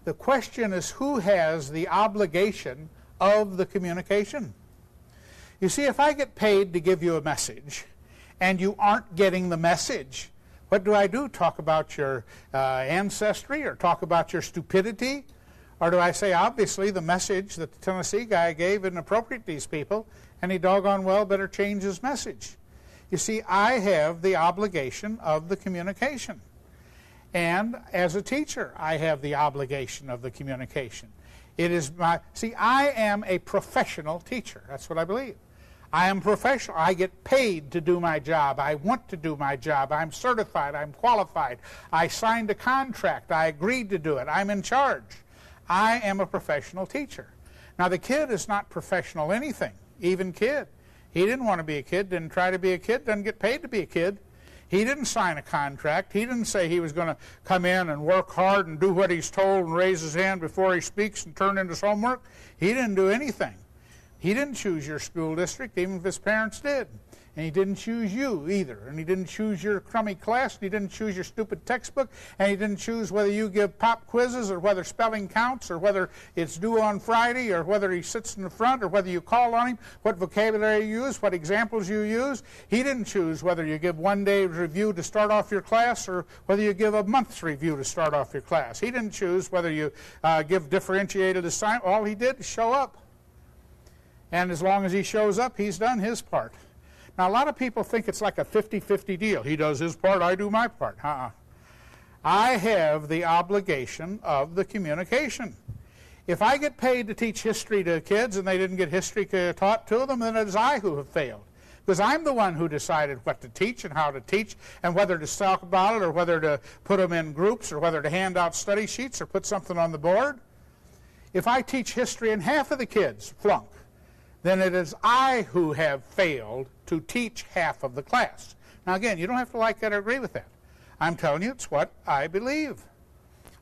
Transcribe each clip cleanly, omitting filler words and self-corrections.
The question is, who has the obligation of the communication? You see, if I get paid to give you a message and you aren't getting the message, what do? Talk about your ancestry or talk about your stupidity? Or do I say, obviously, the message that the Tennessee guy gave isn't appropriate to these people, and he doggone well better change his message? You see, I have the obligation of the communication. And as a teacher, I have the obligation of the communication. It is I am a professional teacher. That's what I believe. I am professional. I get paid to do my job. I want to do my job. I'm certified. I'm qualified. I signed a contract. I agreed to do it. I'm in charge. I am a professional teacher. Now, the kid is not professional anything, even kid. He didn't want to be a kid, didn't try to be a kid, doesn't get paid to be a kid. He didn't sign a contract. He didn't say he was going to come in and work hard and do what he's told and raise his hand before he speaks and turn in his homework. He didn't do anything. He didn't choose your school district, even if his parents did. And he didn't choose you either. And he didn't choose your crummy class. And he didn't choose your stupid textbook. And he didn't choose whether you give pop quizzes or whether spelling counts or whether it's due on Friday or whether he sits in the front or whether you call on him, what vocabulary you use, what examples you use. He didn't choose whether you give one day review to start off your class or whether you give a month's review to start off your class. He didn't choose whether you give differentiated assignment. All he did is show up. And as long as he shows up, he's done his part. Now, a lot of people think it's like a 50-50 deal. He does his part, I do my part. I have the obligation of the communication. If I get paid to teach history to kids and they didn't get history taught to them, then it is I who have failed. Because I'm the one who decided what to teach and how to teach and whether to talk about it or whether to put them in groups or whether to hand out study sheets or put something on the board. If I teach history and half of the kids flunk, then it is I who have failed to teach half of the class. Now again, you don't have to like that or agree with that. I'm telling you it's what I believe.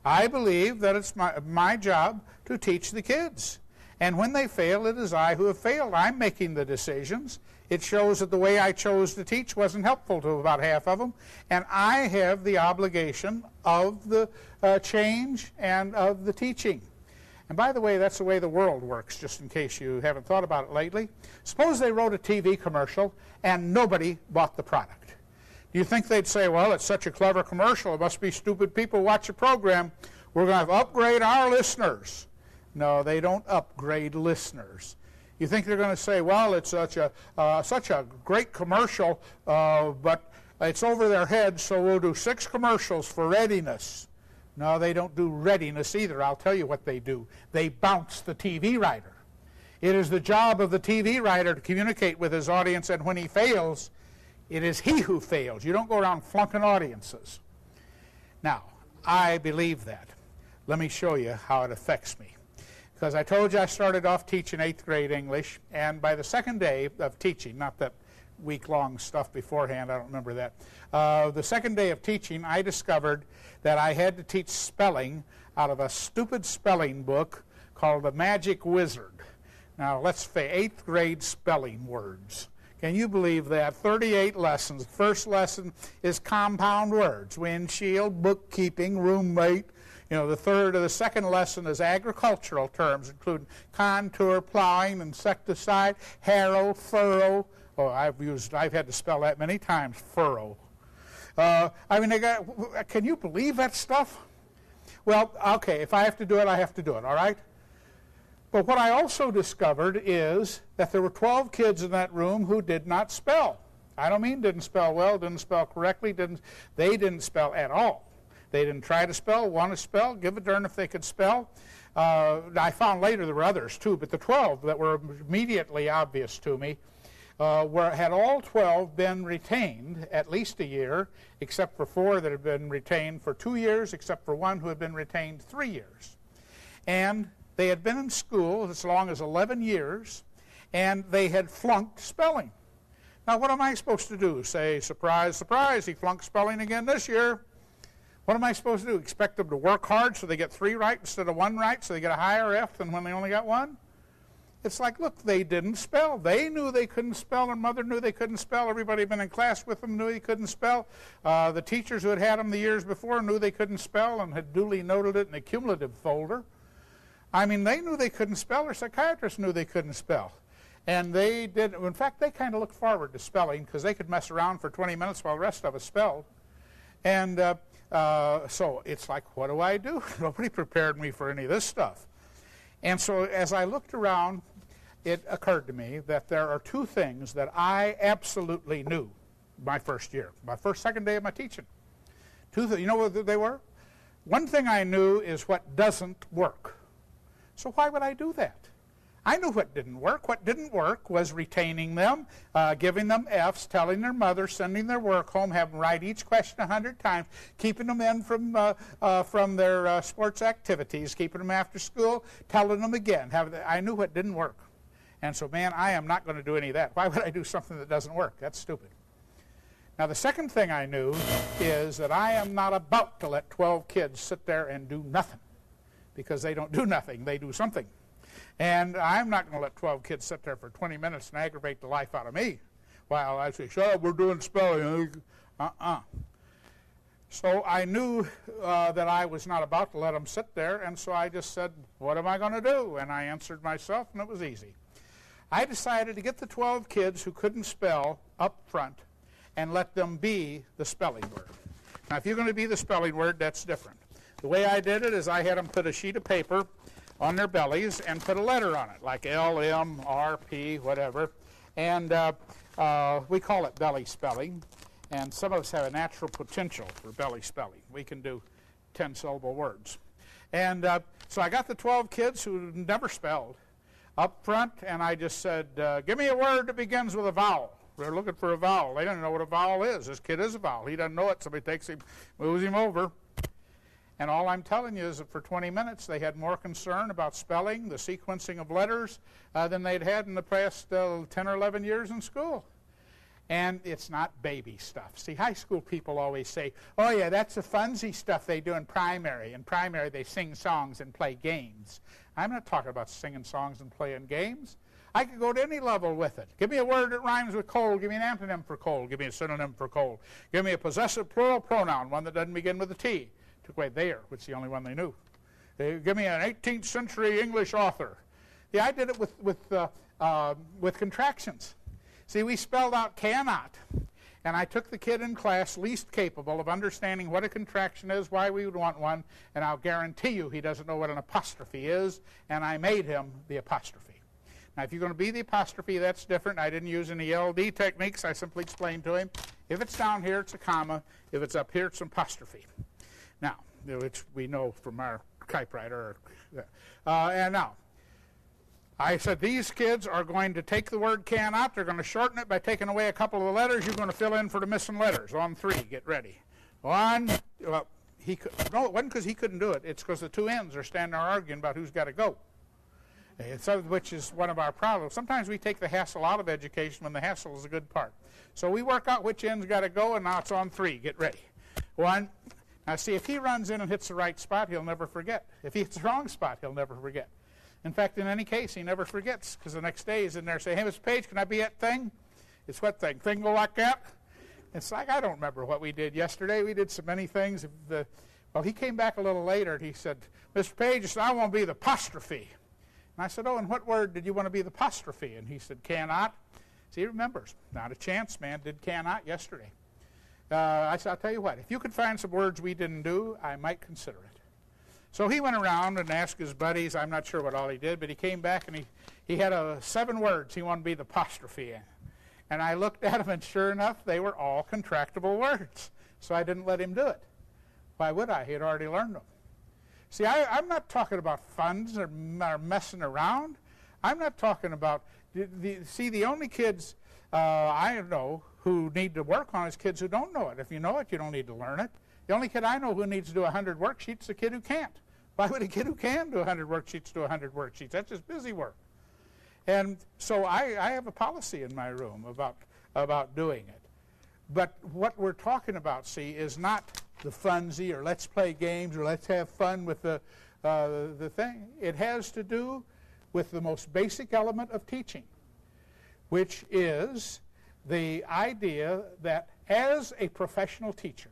I believe that it's my job to teach the kids. And when they fail, it is I who have failed. I'm making the decisions. It shows that the way I chose to teach wasn't helpful to about half of them. And I have the obligation of the change and of the teaching. And by the way, that's the way the world works, just in case you haven't thought about it lately. Suppose they wrote a TV commercial and nobody bought the product. Do you think they'd say, well, it's such a clever commercial, it must be stupid people who watch the program, we're going to upgrade our listeners? No, they don't upgrade listeners. You think they're going to say, well, it's such a great commercial, but it's over their heads, so we'll do 6 commercials for readiness. No, they don't do readiness either. I'll tell you what they do. They bounce the TV writer. It is the job of the TV writer to communicate with his audience, and when he fails, it is he who fails. You don't go around flunking audiences. Now, I believe that. Let me show you how it affects me. Because I told you I started off teaching 8th grade English, and by the second day of teaching, not that week-long stuff beforehand, I don't remember that. The second day of teaching, I discovered that I had to teach spelling out of a stupid spelling book called The Magic Wizard. Now, let's say 8th grade spelling words. Can you believe that? 38 lessons. The first lesson is compound words: windshield, bookkeeping, roommate. You know, the second lesson is agricultural terms, including contour, plowing, insecticide, harrow, furrow. Oh, I've had to spell that many times, furrow. Can you believe that stuff? Well, okay, if I have to do it, I have to do it, all right? But what I also discovered is that there were 12 kids in that room who did not spell. I don't mean didn't spell well, didn't spell correctly, they didn't spell at all. They didn't try to spell, want to spell, give a darn if they could spell. I found later there were others too, but the 12 that were immediately obvious to me had all 12 been retained at least a year, except for 4 that had been retained for 2 years, except for 1 who had been retained 3 years. And they had been in school as long as 11 years, and they had flunked spelling. Now, what am I supposed to do? Say, surprise, surprise, he flunked spelling again this year. What am I supposed to do? Expect them to work hard so they get 3 right instead of 1 right, so they get a higher F than when they only got 1? It's like, look, they didn't spell. They knew they couldn't spell. Their mother knew they couldn't spell. Everybody had been in class with them knew they couldn't spell. The teachers who had them the years before knew they couldn't spell and had duly noted it in a cumulative folder. I mean, they knew they couldn't spell. Their psychiatrists knew they couldn't spell. And they did. In fact, they kind of looked forward to spelling because they could mess around for 20 minutes while the rest of us spelled. And so it's like, what do I do? Nobody prepared me for any of this stuff. And so as I looked around, it occurred to me that there are two things that I absolutely knew my first year, second day of my teaching. You know what they were? One thing I knew is what doesn't work. So why would I do that? I knew what didn't work. What didn't work was retaining them, giving them Fs, telling their mother, sending their work home, having them write each question 100 times, keeping them in from their sports activities, keeping them after school, telling them again. I knew what didn't work. And so, man, I am not going to do any of that. Why would I do something that doesn't work? That's stupid. Now, the second thing I knew is that I am not about to let 12 kids sit there and do nothing, because they don't do nothing. They do something. And I'm not going to let 12 kids sit there for 20 minutes and aggravate the life out of me while I say, shut up, we're doing spelling. So I knew that I was not about to let them sit there, and so I just said, what am I going to do? And I answered myself, and it was easy. I decided to get the 12 kids who couldn't spell up front and let them be the spelling word. Now, if you're going to be the spelling word, that's different. The way I did it is I had them put a sheet of paper on their bellies and put a letter on it, like L, M, R, P, whatever. And we call it belly spelling. And some of us have a natural potential for belly spelling. We can do 10-syllable words. And so I got the 12 kids who never spelled up front, and I just said, give me a word that begins with a vowel. They're looking for a vowel. They don't know what a vowel is. This kid is a vowel. He doesn't know it. Somebody takes him, moves him over. And all I'm telling you is that for 20 minutes they had more concern about spelling, the sequencing of letters, than they'd had in the past 10 or 11 years in school. And it's not baby stuff. See, high school people always say, oh yeah, that's the funsy stuff they do in primary. In primary they sing songs and play games. I'm not talking about singing songs and playing games. I could go to any level with it. Give me a word that rhymes with cold. Give me an antonym for cold. Give me a synonym for cold. Give me a possessive plural pronoun, one that doesn't begin with a T. Took away there, which is the only one they knew. Give me an 18th century English author. Yeah, I did it with contractions. See, we spelled out cannot, and I took the kid in class least capable of understanding what a contraction is, why we would want one, and I'll guarantee you he doesn't know what an apostrophe is, and I made him the apostrophe. Now, if you're going to be the apostrophe, that's different. I didn't use any LD techniques. I simply explained to him, if it's down here, it's a comma. If it's up here, it's an apostrophe. Now, which we know from our typewriter. And now, I said these kids are going to take the word cannot. They're going to shorten it by taking away a couple of the letters. You're going to fill in for the missing letters. On 3, get ready. 1, well, no, it wasn't because he couldn't do it. It's because the two ends are standing there arguing about who's got to go, which is one of our problems. Sometimes we take the hassle out of education when the hassle is a good part. So we work out which end's got to go, and now it's on 3. Get ready. 1. Now, see, if he runs in and hits the right spot, he'll never forget. If he hits the wrong spot, he'll never forget. In fact, in any case, he never forgets, because the next day he's in there saying, hey, Mr. Page, can I be that thing? It's what thing? Thing go like that? It's like, I don't remember what we did yesterday. We did so many things. Well, he came back a little later, and he said, Mr. Page, I want to be the apostrophe. And I said, oh, and what word did you want to be the apostrophe? And he said, cannot. See, he remembers. Not a chance, man. Did cannot yesterday. I said, I'll tell you what, if you could find some words we didn't do, I might consider it. So he went around and asked his buddies. I'm not sure what all he did, but he came back and he had 7 words he wanted to be the apostrophe in. And I looked at them, and sure enough, they were all contractible words. So I didn't let him do it. Why would I? He had already learned them. See, I'm not talking about funds or messing around. I'm not talking about, the only kids I know who need to work on is kids who don't know it. If you know it, you don't need to learn it. The only kid I know who needs to do 100 worksheets is the kid who can't. Why would a kid who can do 100 worksheets do 100 worksheets? That's just busy work. And so I have a policy in my room about doing it. But what we're talking about, see, is not the funsy or let's play games or let's have fun with the thing. It has to do with the most basic element of teaching, which is the idea that as a professional teacher,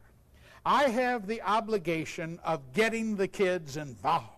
I have the obligation of getting the kids involved.